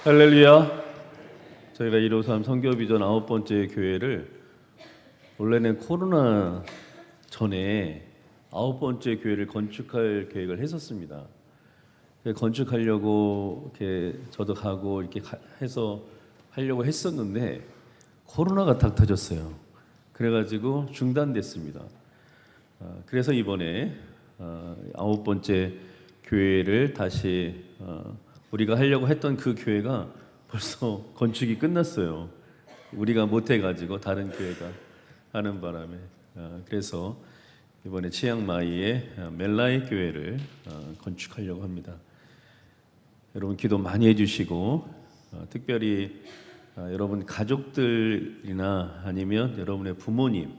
할렐루야. 저희가 153 선교비전 9번째 교회를 원래는 코로나 전에 9번째 교회를 건축할 계획을 했었습니다. 건축하려고 이렇게 저도 가고 이렇게 해서 하려고 했었는데 코로나가 딱 터졌어요. 그래가지고 중단됐습니다. 그래서 이번에 9번째 교회를 다시 우리가 하려고 했던 그 교회가 벌써 건축이 끝났어요. 우리가 못해가지고 다른 교회가 하는 바람에 그래서 이번에 치앙마이의 멜라이 교회를 건축하려고 합니다. 여러분 기도 많이 해주시고 특별히 여러분 가족들이나 아니면 여러분의 부모님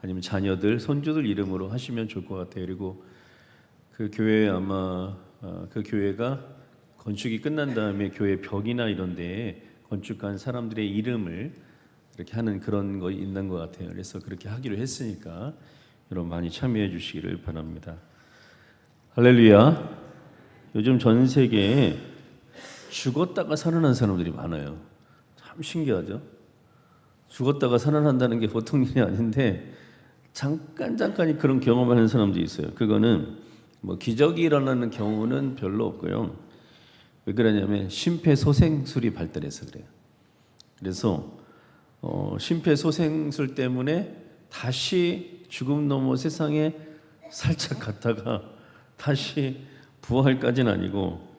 아니면 자녀들, 손주들 이름으로 하시면 좋을 것 같아요. 그리고 그 교회 아마 그 교회가 건축이 끝난 다음에 교회 벽이나 이런 데에 건축한 사람들의 이름을 이렇게 하는 그런 거 있는 것 같아요. 그래서 그렇게 하기로 했으니까 여러분 많이 참여해 주시기를 바랍니다. 할렐루야. 요즘 전 세계에 죽었다가 살아난 사람들이 많아요. 참 신기하죠? 죽었다가 살아난다는 게 보통 일이 아닌데 잠깐이 그런 경험하는 사람도 있어요. 그거는 뭐 기적이 일어나는 경우는 별로 없고요. 왜 그러냐면 심폐소생술이 발달해서 그래요. 그래서 심폐소생술 때문에 다시 죽음 넘어 세상에 살짝 갔다가 다시 부활까지는 아니고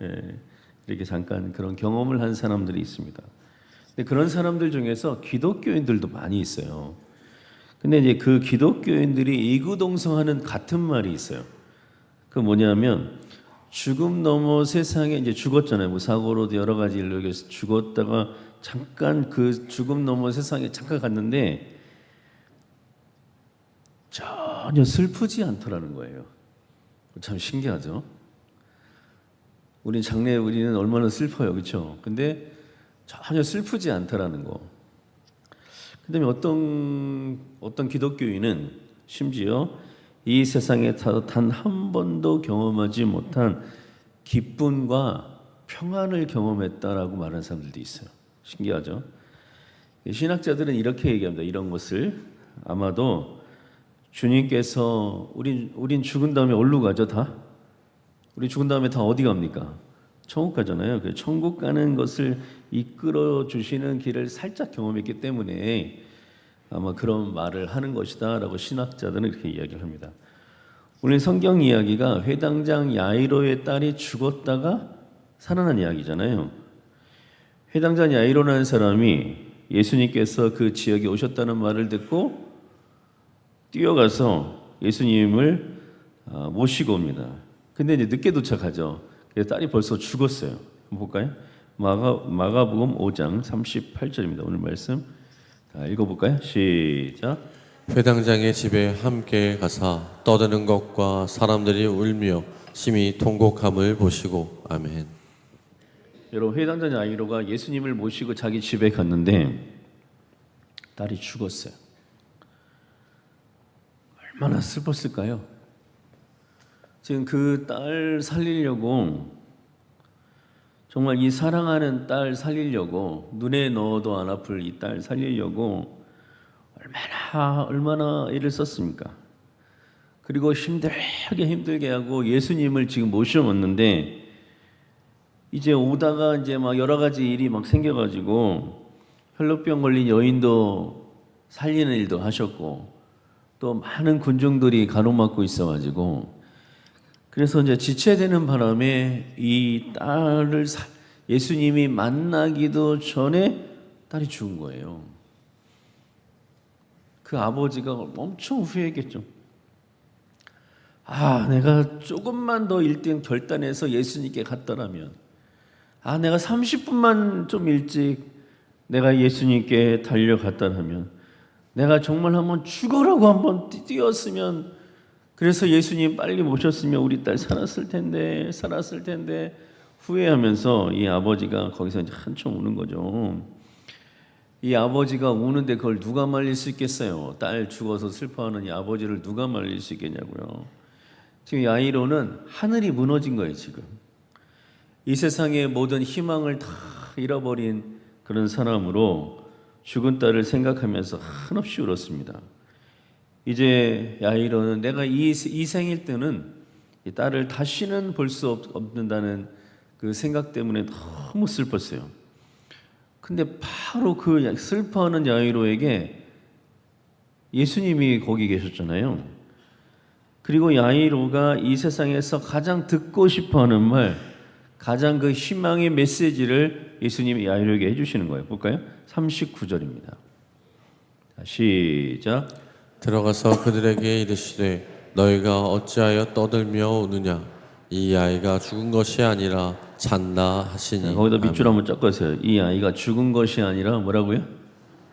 이렇게 잠깐 그런 경험을 한 사람들이 있습니다. 근데 그런 사람들 중에서 기독교인들도 많이 있어요. 근데 이제 그 기독교인들이 이구동성하는 같은 말이 있어요. 그 뭐냐면 죽음 넘어 세상에 이제 죽었잖아요. 뭐 사고로도 여러 가지 일로 죽었다가 잠깐 그 죽음 넘어 세상에 잠깐 갔는데 전혀 슬프지 않더라는 거예요. 참 신기하죠. 우리는 얼마나 슬퍼요, 그렇죠? 근데 전혀 슬프지 않더라는 거. 그다음에 어떤 기독교인은 심지어 이 세상에 단 한 번도 경험하지 못한 기쁨과 평안을 경험했다라고 말하는 사람들도 있어요. 신기하죠? 신학자들은 이렇게 얘기합니다. 이런 것을 아마도 주님께서 우린 죽은 다음에 어디로 가죠? 다? 우리 죽은 다음에 다 어디 갑니까? 천국 가잖아요. 그 천국 가는 것을 이끌어 주시는 길을 살짝 경험했기 때문에 아마 그런 말을 하는 것이다라고 신학자들은 이렇게 이야기를 합니다. 오늘 성경 이야기가 회당장 야이로의 딸이 죽었다가 살아난 이야기잖아요. 회당장 야이로라는 사람이 예수님께서 그 지역에 오셨다는 말을 듣고 뛰어가서 예수님을 모시고 옵니다. 근데 이제 늦게 도착하죠. 그래서 딸이 벌써 죽었어요. 한번 볼까요? 마가복음 5장 38절입니다. 오늘 말씀 읽어볼까요? 시작. 회당장의 집에 함께 가사 떠드는 것과 사람들이 울며 심히 통곡함을 보시고 아멘. 여러분 회당장 야이로가 예수님을 모시고 자기 집에 갔는데 딸이 죽었어요. 얼마나 슬펐을까요? 지금 그 딸 살리려고 정말 이 사랑하는 딸 살리려고 눈에 넣어도 안 아플 이 딸 살리려고 얼마나 애를 썼습니까? 그리고 힘들게 하고 예수님을 지금 모셔왔는데 이제 오다가 이제 막 여러 가지 일이 막 생겨가지고 혈루병 걸린 여인도 살리는 일도 하셨고 또 많은 군중들이 가로막고 있어가지고 그래서 이제 지체되는 바람에 이 딸을 예수님이 만나기도 전에 딸이 죽은 거예요. 그 아버지가 엄청 후회했겠죠. 내가 조금만 더 일찍 결단해서 예수님께 갔더라면, 내가 30분만 좀 일찍 내가 예수님께 달려갔더라면, 내가 정말 한번 죽어라고 한번 뛰었으면, 그래서 예수님 빨리 모셨으면 우리 딸 살았을 텐데 후회하면서 이 아버지가 거기서 이제 한참 우는 거죠. 이 아버지가 우는데 그걸 누가 말릴 수 있겠어요? 딸 죽어서 슬퍼하는 이 아버지를 누가 말릴 수 있겠냐고요. 지금 야이로는 하늘이 무너진 거예요. 지금 이 세상의 모든 희망을 다 잃어버린 그런 사람으로 죽은 딸을 생각하면서 한없이 울었습니다. 이제 야이로는 내가 이 생일 때는 이 딸을 다시는 볼 수 없는다는 그 생각 때문에 너무 슬펐어요. 근데 바로 그 슬퍼하는 야이로에게 예수님이 거기 계셨잖아요. 그리고 야이로가 이 세상에서 가장 듣고 싶어하는 말, 가장 그 희망의 메시지를 예수님이 야이로에게 해주시는 거예요. 볼까요? 39절입니다. 시작. 들어가서 그들에게 이르시되 너희가 어찌하여 떠들며 우느냐 이 아이가 죽은 것이 아니라 잔다 하시니. 거기다 밑줄 한번 쫙거세요. 이 아이가 죽은 것이 아니라 뭐라고요?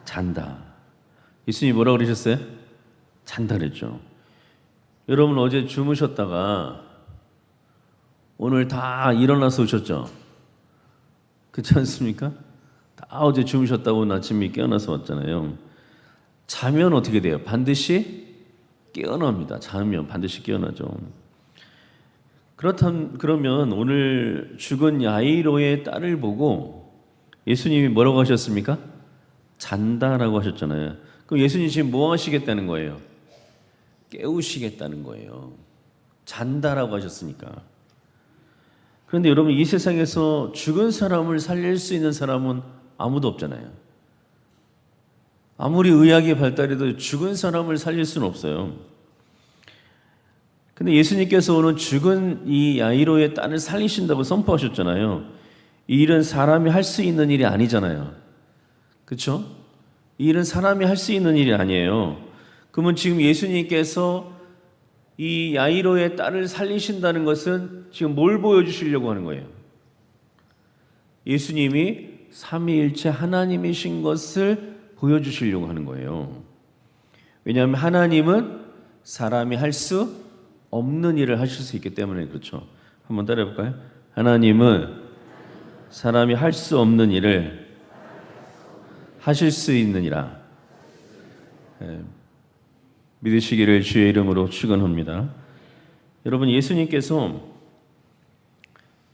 잔다. 예수님이 뭐라고 그러셨어요? 잔다 그랬죠. 여러분 어제 주무셨다가 오늘 다 일어나서 오셨죠? 그렇지 않습니까? 다 어제 주무셨다고 오늘 아침에 깨어나서 왔잖아요. 자면 어떻게 돼요? 반드시 깨어납니다. 자면 반드시 깨어나죠. 그러면 오늘 죽은 야이로의 딸을 보고 예수님이 뭐라고 하셨습니까? 잔다라고 하셨잖아요. 그럼 예수님 지금 뭐 하시겠다는 거예요? 깨우시겠다는 거예요. 잔다라고 하셨으니까. 그런데 여러분 이 세상에서 죽은 사람을 살릴 수 있는 사람은 아무도 없잖아요. 아무리 의학이 발달해도 죽은 사람을 살릴 수는 없어요. 근데 예수님께서 오늘 죽은 이 야이로의 딸을 살리신다고 선포하셨잖아요. 이 일은 사람이 할 수 있는 일이 아니잖아요. 그렇죠? 이 일은 사람이 할 수 있는 일이 아니에요. 그러면 지금 예수님께서 이 야이로의 딸을 살리신다는 것은 지금 뭘 보여주시려고 하는 거예요? 예수님이 삼위일체 하나님이신 것을 보여주시려고 하는 거예요. 왜냐하면 하나님은 사람이 할 수 없는 일을 하실 수 있기 때문에 그렇죠. 한번 따라해 볼까요? 하나님은 사람이 할 수 없는 일을 하실 수 있느니라. 믿으시기를 주의 이름으로 축원합니다. 여러분 예수님께서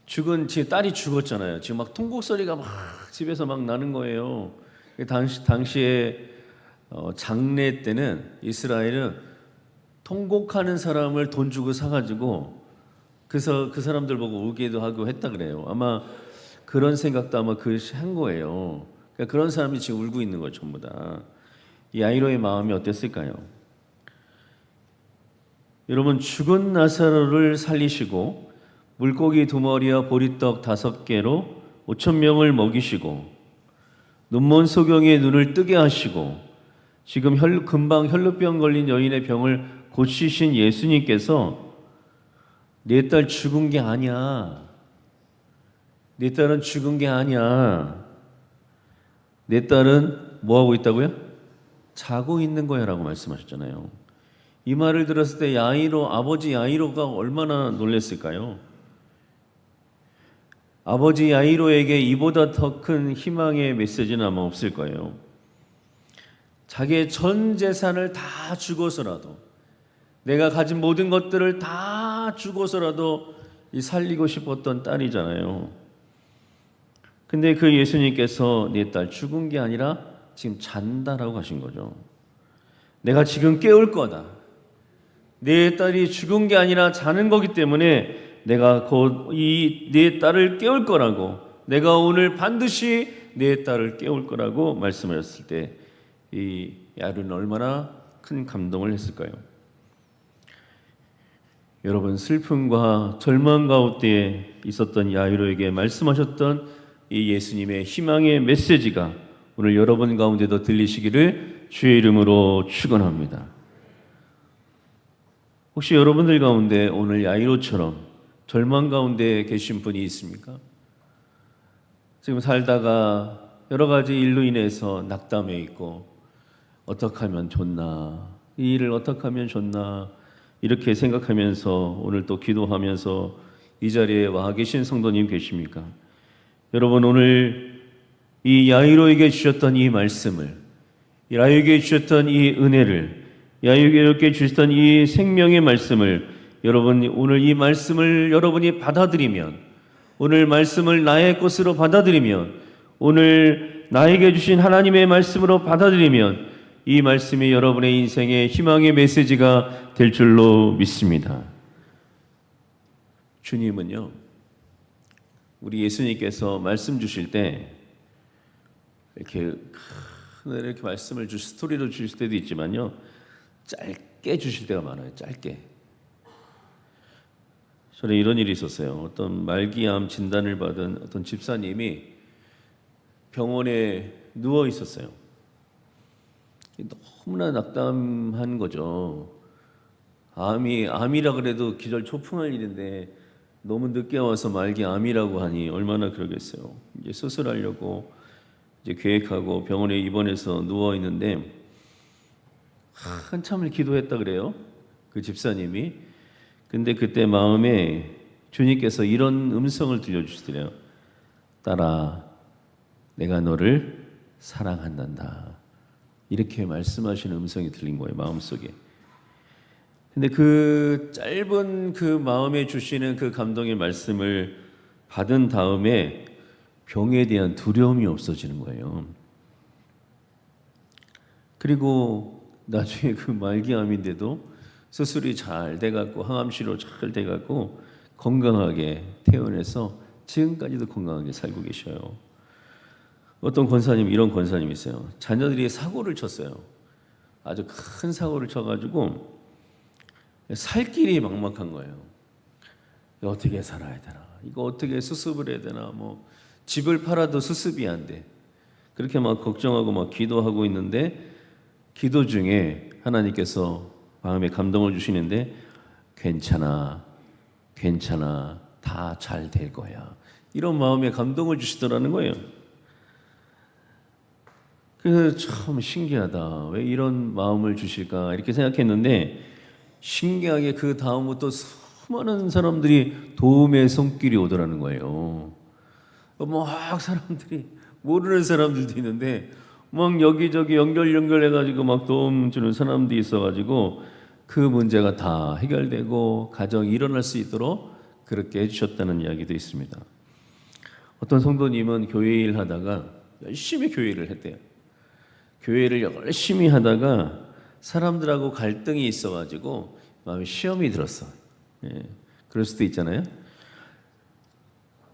지금 딸이 죽었잖아요. 지금 막 통곡 소리가 막 집에서 막 나는 거예요. 당시에 장례 때는 이스라엘은 통곡하는 사람을 돈 주고 사가지고 그래서 그 사람들 보고 울기도 하고 했다 그래요. 아마 그런 생각도 아마 한 거예요. 그러니까 그런 사람이 지금 울고 있는 거예요, 전부 다. 이 야이로의 마음이 어땠을까요? 여러분 죽은 나사로를 살리시고 물고기 2마리와 보리떡 5개로 5,000명을 먹이시고 눈먼 소경의 눈을 뜨게 하시고 지금 금방 혈루병 걸린 여인의 병을 고치신 예수님께서 내 딸 죽은 게 아니야. 내 딸은 죽은 게 아니야. 내 딸은 뭐하고 있다고요? 자고 있는 거야 라고 말씀하셨잖아요. 이 말을 들었을 때 아버지 야이로가 얼마나 놀랐을까요? 아버지 야이로에게 이보다 더 큰 희망의 메시지는 아마 없을 거예요. 자기의 전 재산을 다 주고서라도 내가 가진 모든 것들을 다 주고서라도 살리고 싶었던 딸이잖아요. 근데 그 예수님께서 내 딸 죽은 게 아니라 지금 잔다라고 하신 거죠. 내가 지금 깨울 거다. 내 딸이 죽은 게 아니라 자는 거기 때문에 내가 곧 내 딸을 깨울 거라고, 내가 오늘 반드시 내 딸을 깨울 거라고 말씀하셨을 때 이 야이로는 얼마나 큰 감동을 했을까요? 여러분 슬픔과 절망 가운데 있었던 야이로에게 말씀하셨던 이 예수님의 희망의 메시지가 오늘 여러분 가운데도 들리시기를 주의 이름으로 축원합니다. 혹시 여러분들 가운데 오늘 야이로처럼 절망 가운데 계신 분이 있습니까? 지금 살다가 여러 가지 일로 인해서 낙담해 있고 어떻게 하면 좋나, 이 일을 어떻게 하면 좋나 이렇게 생각하면서 오늘 또 기도하면서 이 자리에 와 계신 성도님 계십니까? 여러분 오늘 이 야이로에게 주셨던 이 말씀을, 야이로에게 주셨던 이 은혜를, 야이로에게 주셨던 이 생명의 말씀을 여러분 오늘 이 말씀을 여러분이 받아들이면, 오늘 말씀을 나의 것으로 받아들이면 오늘 나에게 주신 하나님의 말씀으로 받아들이면 이 말씀이 여러분의 인생의 희망의 메시지가 될 줄로 믿습니다. 주님은요, 우리 예수님께서 말씀 주실 때 이렇게 말씀을 스토리로 주실 때도 있지만요, 짧게 주실 때가 많아요. 짧게. 저는 이런 일이 있었어요. 어떤 말기암 진단을 받은 어떤 집사님이 병원에 누워 있었어요. 너무나 낙담한 거죠. 암이라 그래도 기절 초풍할 일인데 너무 늦게 와서 말기암이라고 하니 얼마나 그러겠어요. 이제 수술하려고 이제 계획하고 병원에 입원해서 누워 있는데 한참을 기도했다 그래요. 그 집사님이. 근데 그때 마음에 주님께서 이런 음성을 들려주시더래요. 딸아, 내가 너를 사랑한단다. 이렇게 말씀하시는 음성이 들린 거예요, 마음속에. 근데 그 짧은 그 마음에 주시는 그 감동의 말씀을 받은 다음에 병에 대한 두려움이 없어지는 거예요. 그리고 나중에 그 말기암인데도 수술이 잘 돼갖고 항암치료 잘 돼갖고 건강하게 퇴원해서 지금까지도 건강하게 살고 계셔요. 어떤 권사님, 이런 권사님이 있어요. 자녀들이 사고를 쳤어요. 아주 큰 사고를 쳐가지고 살 길이 막막한 거예요. 어떻게 살아야 되나? 이거 어떻게 수습을 해야 되나? 뭐 집을 팔아도 수습이 안 돼. 그렇게 막 걱정하고 막 기도하고 있는데 기도 중에 하나님께서 마음에 감동을 주시는데 괜찮아, 괜찮아, 다 잘 될 거야. 이런 마음에 감동을 주시더라는 거예요. 그래서 참 신기하다. 왜 이런 마음을 주실까? 이렇게 생각했는데 신기하게 그 다음부터 수많은 사람들이 도움의 손길이 오더라는 거예요. 막 사람들이, 모르는 사람들도 있는데 막 여기저기 연결해가지고 막 도움 주는 사람들이 있어가지고 그 문제가 다 해결되고 가정이 일어날 수 있도록 그렇게 해주셨다는 이야기도 있습니다. 어떤 성도님은 교회 일 하다가 열심히 교회 일을 했대요. 교회를 열심히 하다가 사람들하고 갈등이 있어가지고 마음에 시험이 들었어. 예, 그럴 수도 있잖아요.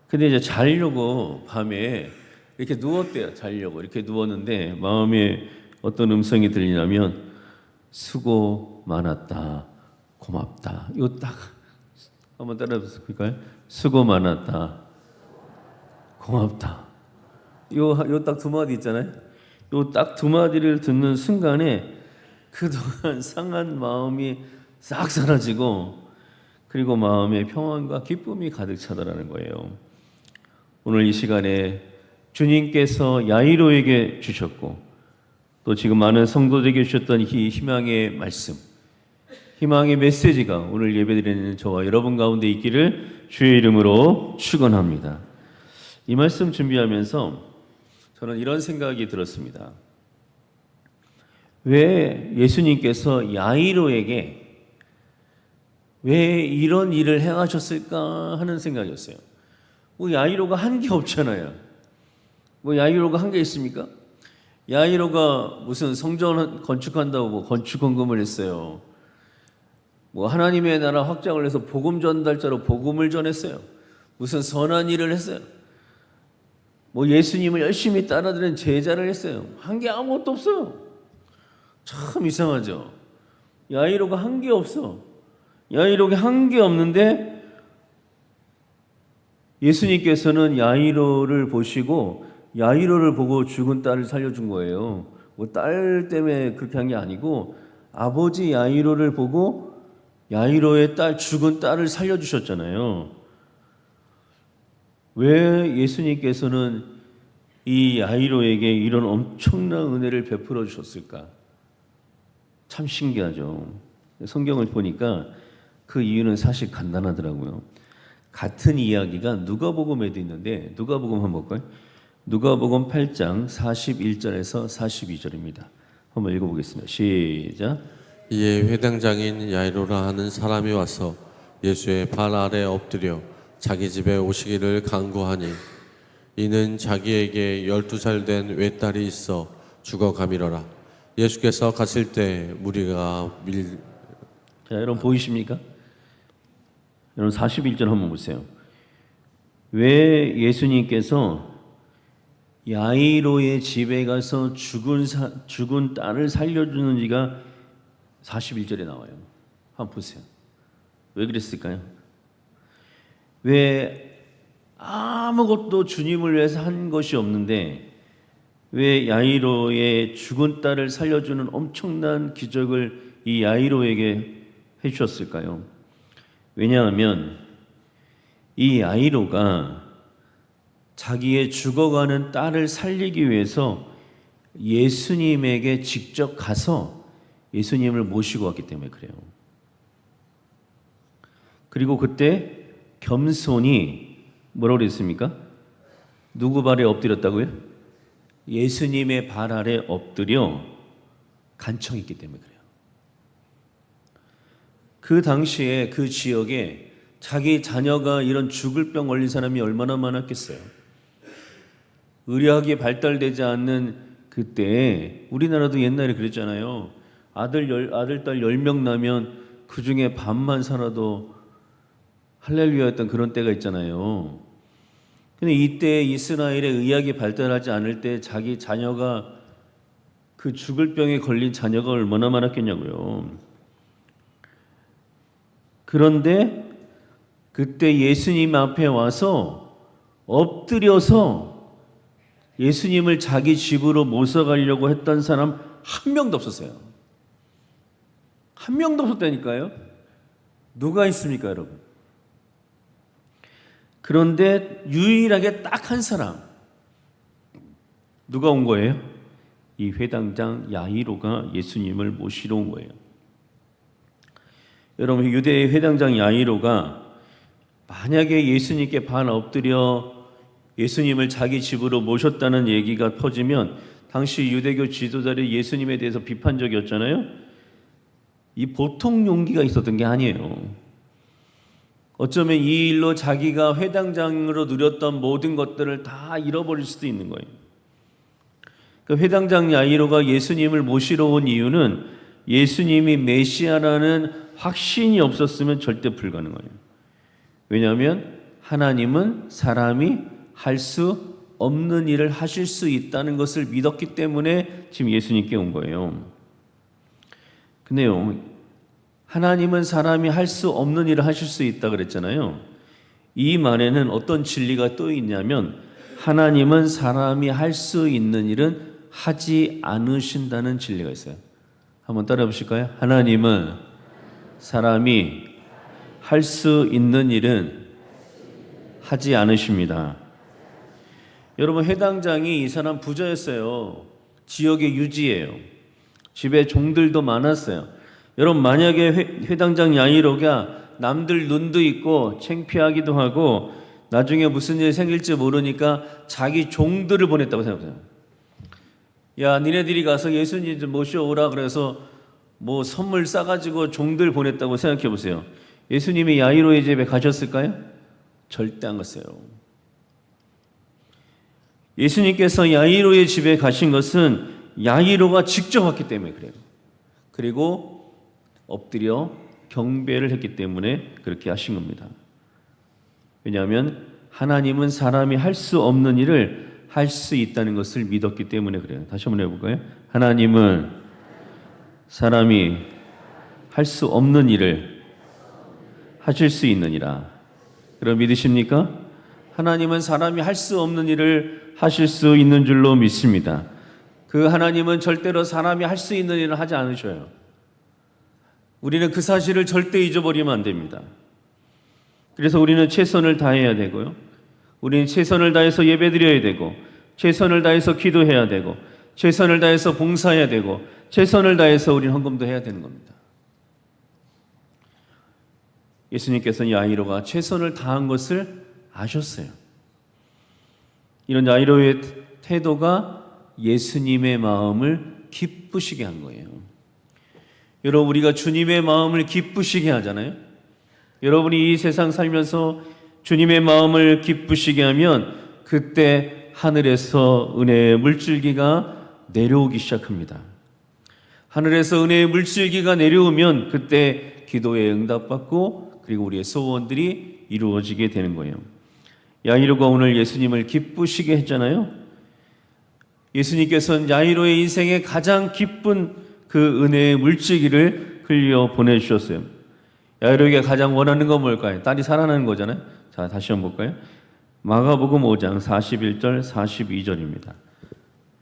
근데 이제 자려고 밤에 이렇게 누웠대요. 자려고 이렇게 누웠는데 마음에 어떤 음성이 들리냐면 수고 많았다, 고맙다. 이거 딱 한번 따라해 볼까요? 수고 많았다, 고맙다. 요 딱 두 마디 있잖아요. 요 딱 두 마디를 듣는 순간에 그동안 상한 마음이 싹 사라지고 그리고 마음에 평안과 기쁨이 가득 차더라는 거예요. 오늘 이 시간에 주님께서 야이로에게 주셨고 또 지금 많은 성도들에게 주셨던 이 희망의 말씀, 희망의 메시지가 오늘 예배드리는 저와 여러분 가운데 있기를 주의 이름으로 축원합니다. 이 말씀 준비하면서 저는 이런 생각이 들었습니다. 왜 예수님께서 야이로에게 왜 이런 일을 행하셨을까 하는 생각이었어요. 뭐 야이로가 한 게 없잖아요. 뭐 야이로가 한 게 있습니까? 야이로가 무슨 성전 건축한다고 뭐 건축 헌금을 했어요. 뭐 하나님의 나라 확장을 해서 복음 전달자로 복음을 전했어요. 무슨 선한 일을 했어요. 뭐 예수님을 열심히 따라드는 제자를 했어요. 한 게 아무것도 없어요. 참 이상하죠. 야이로가 한 게 없어. 야이로가 한 게 없는데 예수님께서는 야이로를 보시고 야이로를 보고 죽은 딸을 살려준 거예요. 뭐 딸 때문에 그렇게 한 게 아니고 아버지 야이로를 보고 야이로의 딸, 죽은 딸을 살려주셨잖아요. 왜 예수님께서는 이 야이로에게 이런 엄청난 은혜를 베풀어 주셨을까? 참 신기하죠. 성경을 보니까 그 이유는 사실 간단하더라고요. 같은 이야기가 누가복음에도 있는데 누가복음 한번 볼까요? 누가복음 8장 41절에서 42절입니다. 한번 읽어보겠습니다. 시작. 이에 회당장인 야이로라 하는 사람이 와서 예수의 발 아래 엎드려 자기 집에 오시기를 간구하니 이는 자기에게 12살 된 외딸이 있어 죽어가미러라. 예수께서 가실 때 무리가 자, 여러분 보이십니까? 여러분 41절 한번 보세요. 왜 예수님께서 야이로의 집에 가서 죽은 딸을 살려주는지가 41절에 나와요. 한번 보세요. 왜 그랬을까요? 왜 아무것도 주님을 위해서 한 것이 없는데 왜 야이로의 죽은 딸을 살려주는 엄청난 기적을 이 야이로에게 해주셨을까요? 왜냐하면 이 야이로가 자기의 죽어가는 딸을 살리기 위해서 예수님에게 직접 가서 예수님을 모시고 왔기 때문에 그래요. 그리고 그때 겸손히 뭐라고 그랬습니까? 누구 발에 엎드렸다고요? 예수님의 발 아래 엎드려 간청했기 때문에 그래요. 그 당시에 그 지역에 자기 자녀가 이런 죽을 병 걸린 사람이 얼마나 많았겠어요. 의학이 발달되지 않는 그때 우리나라도 옛날에 그랬잖아요. 아들, 딸 10명 나면 그 중에 반만 살아도 할렐루야였던 그런 때가 있잖아요. 근데 이때 이스라엘의 의학이 발달하지 않을 때 자기 자녀가 그 죽을 병에 걸린 자녀가 얼마나 많았겠냐고요. 그런데 그때 예수님 앞에 와서 엎드려서 예수님을 자기 집으로 모셔가려고 했던 사람 한 명도 없었어요. 한 명도 없었다니까요. 누가 있습니까, 여러분? 그런데 유일하게 딱 한 사람, 누가 온 거예요? 이 회당장 야이로가 예수님을 모시러 온 거예요. 여러분, 유대의 회당장 야이로가 만약에 예수님께 반 엎드려 예수님을 자기 집으로 모셨다는 얘기가 퍼지면 당시 유대교 지도자들이 예수님에 대해서 비판적이었잖아요. 이 보통 용기가 있었던 게 아니에요. 어쩌면 이 일로 자기가 회당장으로 누렸던 모든 것들을 다 잃어버릴 수도 있는 거예요. 그 회당장 야이로가 예수님을 모시러 온 이유는 예수님이 메시아라는 확신이 없었으면 절대 불가능해요. 왜냐하면 하나님은 사람이 할 수 없는 일을 하실 수 있다는 것을 믿었기 때문에 지금 예수님께 온 거예요. 근데요, 하나님은 사람이 할 수 없는 일을 하실 수 있다 그랬잖아요. 이 말에는 어떤 진리가 또 있냐면 하나님은 사람이 할 수 있는 일은 하지 않으신다는 진리가 있어요. 한번 따라해 보실까요? 하나님은 사람이 할 수 있는 일은 하지 않으십니다. 여러분, 회당장이 이 사람 부자였어요. 지역의 유지예요. 집에 종들도 많았어요. 여러분, 만약에 회당장 야이로가 남들 눈도 있고 창피하기도 하고 나중에 무슨 일이 생길지 모르니까 자기 종들을 보냈다고 생각해요. 야, 니네들이 가서 예수님 좀 모셔오라 그래서 뭐 선물 싸가지고 종들 보냈다고 생각해 보세요. 예수님이 야이로의 집에 가셨을까요? 절대 안 갔어요. 예수님께서 야이로의 집에 가신 것은 야이로가 직접 왔기 때문에 그래요. 그리고 엎드려 경배를 했기 때문에 그렇게 하신 겁니다. 왜냐하면 하나님은 사람이 할 수 없는 일을 할 수 있다는 것을 믿었기 때문에 그래요. 다시 한번 해볼까요? 하나님은 사람이 할 수 없는 일을 하실 수 있느니라. 그럼 믿으십니까? 하나님은 사람이 할 수 없는 일을 하실 수 있는 줄로 믿습니다. 그 하나님은 절대로 사람이 할 수 있는 일을 하지 않으셔요. 우리는 그 사실을 절대 잊어버리면 안 됩니다. 그래서 우리는 최선을 다해야 되고요. 우리는 최선을 다해서 예배드려야 되고, 최선을 다해서 기도해야 되고, 최선을 다해서 봉사해야 되고, 최선을 다해서 우리는 헌금도 해야 되는 겁니다. 예수님께서는 야이로가 최선을 다한 것을 아셨어요. 이런 야이로의 태도가 예수님의 마음을 기쁘시게 한 거예요. 여러분, 우리가 주님의 마음을 기쁘시게 하잖아요. 여러분이 이 세상 살면서 주님의 마음을 기쁘시게 하면 그때 하늘에서 은혜의 물줄기가 내려오기 시작합니다. 하늘에서 은혜의 물줄기가 내려오면 그때 기도에 응답받고 그리고 우리의 소원들이 이루어지게 되는 거예요. 야이로가 오늘 예수님을 기쁘시게 했잖아요. 예수님께서는 야이로의 인생에 가장 기쁜 그 은혜의 물줄기를 흘려 보내주셨어요. 야이로에게 가장 원하는 건 뭘까요? 딸이 살아나는 거잖아요. 자, 다시 한번 볼까요? 마가복음 5장 41절 42절입니다.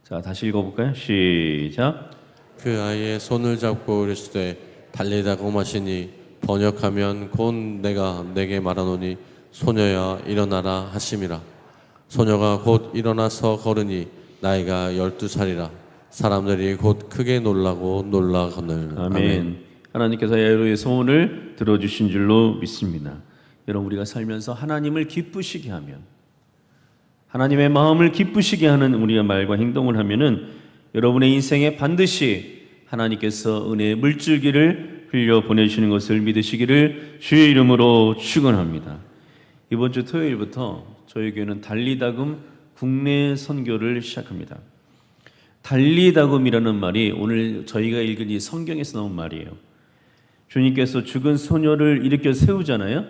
자, 다시 읽어볼까요? 시작. 그 아이의 손을 잡고 이르시되 달리다고 마시니 번역하면 곧 내가 내게 말하노니 소녀야 일어나라 하심이라. 소녀가 곧 일어나서 걸으니 나이가 12살이라. 사람들이 곧 크게 놀라고 놀라거늘. 아멘. 하나님께서 야이로의 소원을 들어주신 줄로 믿습니다. 여러분, 우리가 살면서 하나님을 기쁘시게 하면, 하나님의 마음을 기쁘시게 하는 우리의 말과 행동을 하면은 여러분의 인생에 반드시 하나님께서 은혜의 물줄기를 흘려 보내시는 것을 믿으시기를 주의 이름으로 축원합니다. 이번 주 토요일부터 저희 교회는 달리다금 국내 선교를 시작합니다. 달리다금이라는 말이 오늘 저희가 읽은 이 성경에서 나온 말이에요. 주님께서 죽은 소녀를 일으켜 세우잖아요.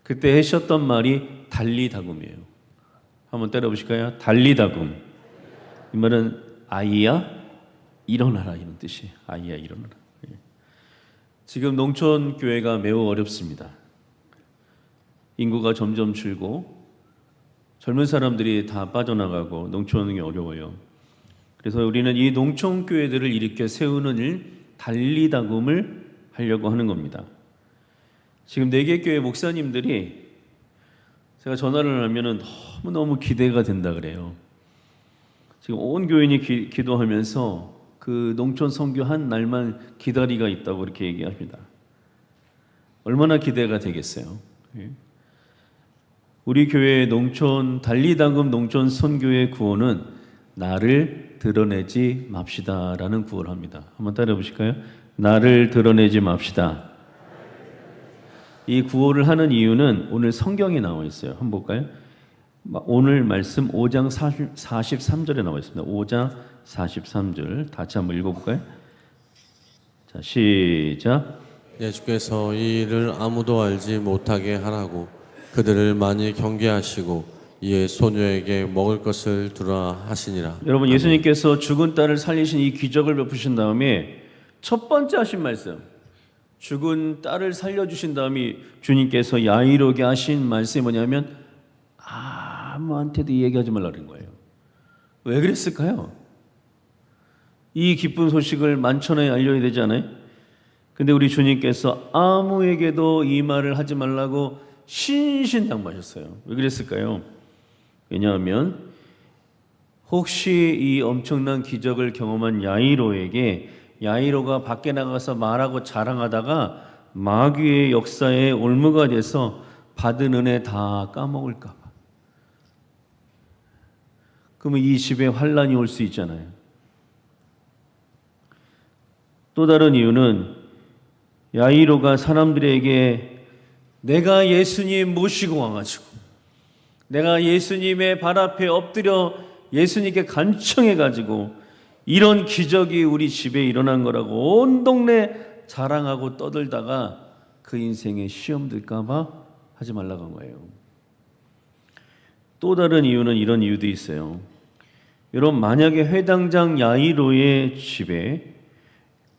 그때 하셨던 말이 달리다금이에요. 한번 때려보실까요? 달리다금. 이 말은 아이야 일어나라 이런 뜻이에요. 아이야 일어나라. 지금 농촌 교회가 매우 어렵습니다. 인구가 점점 줄고 젊은 사람들이 다 빠져나가고 농촌이 어려워요. 그래서 우리는 이 농촌 교회들을 일으켜 세우는 일, 달리다금을 하려고 하는 겁니다. 지금 4개 교회 목사님들이 제가 전화를 하면은 너무 기대가 된다 그래요. 지금 온 교인이 기도하면서 그 농촌 선교 한 날만 기다리가 있다고 이렇게 얘기합니다. 얼마나 기대가 되겠어요. 우리 교회의 농촌 달리다금 농촌 선교의 구호는 나를 드러내지 맙시다라는 구호를 합니다. 한번 따라해 보실까요? 나를 드러내지 맙시다. 이 구호를 하는 이유는 오늘 성경에 나와 있어요. 한번 볼까요? 오늘 말씀 5장 43절에 나와 있습니다. 5장 43절 다시 한번 읽어볼까요? 자, 시작. 예수께서 이 일을 아무도 알지 못하게 하라고 그들을 많이 경계하시고 이에 소녀에게 먹을 것을 두라 하시니라. 여러분, 예수님께서 죽은 딸을 살리신 이 기적을 베푸신 다음에 첫 번째 하신 말씀, 죽은 딸을 살려주신 다음에 주님께서 야이로에게 하신 말씀이 뭐냐면 아무한테도 얘기하지 말라는 거예요. 왜 그랬을까요? 이 기쁜 소식을 만천하에 알려야 되지 않아요? 근데 우리 주님께서 아무에게도 이 말을 하지 말라고 신신당부하셨어요. 왜 그랬을까요? 왜냐하면 혹시 이 엄청난 기적을 경험한 야이로에게 야이로가 밖에 나가서 말하고 자랑하다가 마귀의 역사에 올무가 돼서 받은 은혜 다 까먹을까 봐. 그러면 이 집에 환란이 올 수 있잖아요. 또 다른 이유는 야이로가 사람들에게 내가 예수님 모시고 와가지고 내가 예수님의 발 앞에 엎드려 예수님께 간청해가지고 이런 기적이 우리 집에 일어난 거라고 온 동네 자랑하고 떠들다가 그 인생에 시험 들까봐 하지 말라고 한 거예요. 또 다른 이유는 이런 이유도 있어요. 여러분, 만약에 회당장 야이로의 집에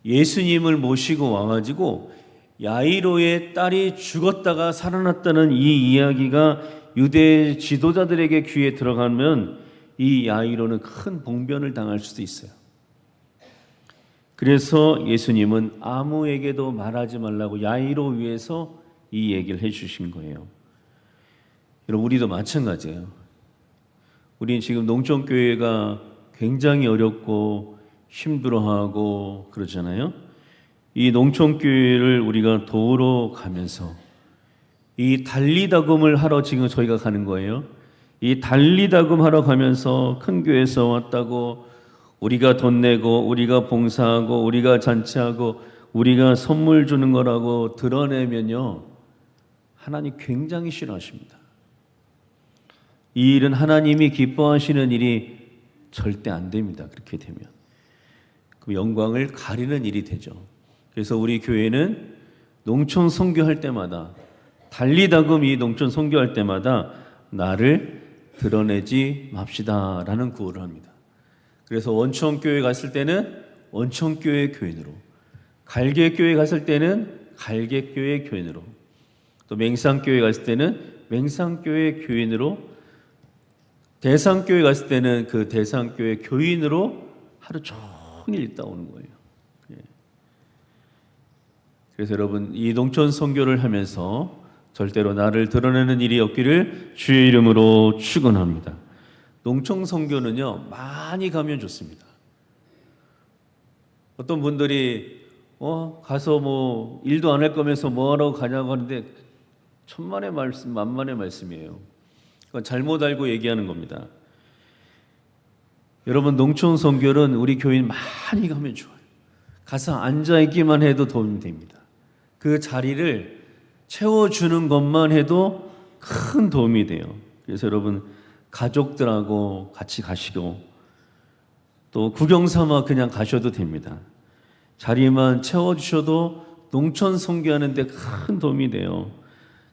예수님을 모시고 와가지고 야이로의 딸이 죽었다가 살아났다는 이 이야기가 유대 지도자들에게 귀에 들어가면 이 야이로는 큰 봉변을 당할 수도 있어요. 그래서 예수님은 아무에게도 말하지 말라고 야이로 위해서 이 얘기를 해주신 거예요. 여러분, 우리도 마찬가지예요. 우리는 지금 농촌교회가 굉장히 어렵고 힘들어하고 그러잖아요. 이 농촌교회를 우리가 도우러 가면서 이 달리다금을 하러 지금 저희가 가는 거예요. 이 달리다금 하러 가면서 큰 교회에서 왔다고 우리가 돈 내고 우리가 봉사하고 우리가 잔치하고 우리가 선물 주는 거라고 드러내면요, 하나님 굉장히 싫어하십니다. 이 일은 하나님이 기뻐하시는 일이 절대 안 됩니다. 그렇게 되면 그 영광을 가리는 일이 되죠. 그래서 우리 교회는 농촌 선교할 때마다 달리다금 이 농촌 선교할 때마다 나를 드러내지 맙시다라는 구호를 합니다. 그래서 원천교회 갔을 때는 원천교회 교인으로, 갈개교회 갔을 때는 갈개교회 교인으로, 또 맹상교회 갔을 때는 맹상교회 교인으로, 대상교회 갔을 때는 그 대상교회 교인으로 하루 종일 있다 오는 거예요. 예. 그래서 여러분 이 농촌 선교를 하면서 절대로 나를 드러내는 일이 없기를 주의 이름으로 축원합니다. 농촌 선교는요 많이 가면 좋습니다. 어떤 분들이 가서 뭐 일도 안 할 거면서 뭐하러 가냐고 하는데 천만의 말씀 만만의 말씀이에요. 그건 잘못 알고 얘기하는 겁니다. 여러분 농촌 선교는 우리 교인 많이 가면 좋아요. 가서 앉아 있기만 해도 도움이 됩니다. 그 자리를 채워주는 것만 해도 큰 도움이 돼요. 그래서 여러분 가족들하고 같이 가시고 또 구경 삼아 그냥 가셔도 됩니다. 자리만 채워주셔도 농촌 선교하는 데 큰 도움이 돼요.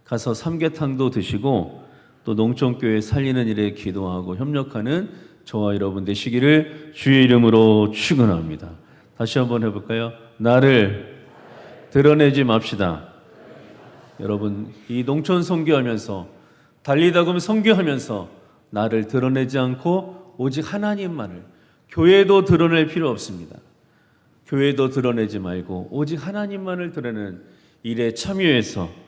가서 삼계탕도 드시고 또 농촌교회 살리는 일에 기도하고 협력하는 저와 여러분 되시기를 주의 이름으로 축원합니다. 다시 한번 해볼까요? 나를 드러내지 맙시다. 여러분 이 농촌 선교하면서 달리다금 선교하면서 나를 드러내지 않고 오직 하나님만을, 교회도 드러낼 필요 없습니다. 교회도 드러내지 말고 오직 하나님만을 드러내는 일에 참여해서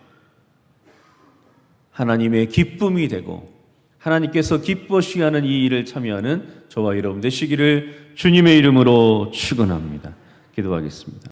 하나님의 기쁨이 되고 하나님께서 기뻐하시게 하는 이 일을 참여하는 저와 여러분 되시기를 주님의 이름으로 축원합니다. 기도하겠습니다.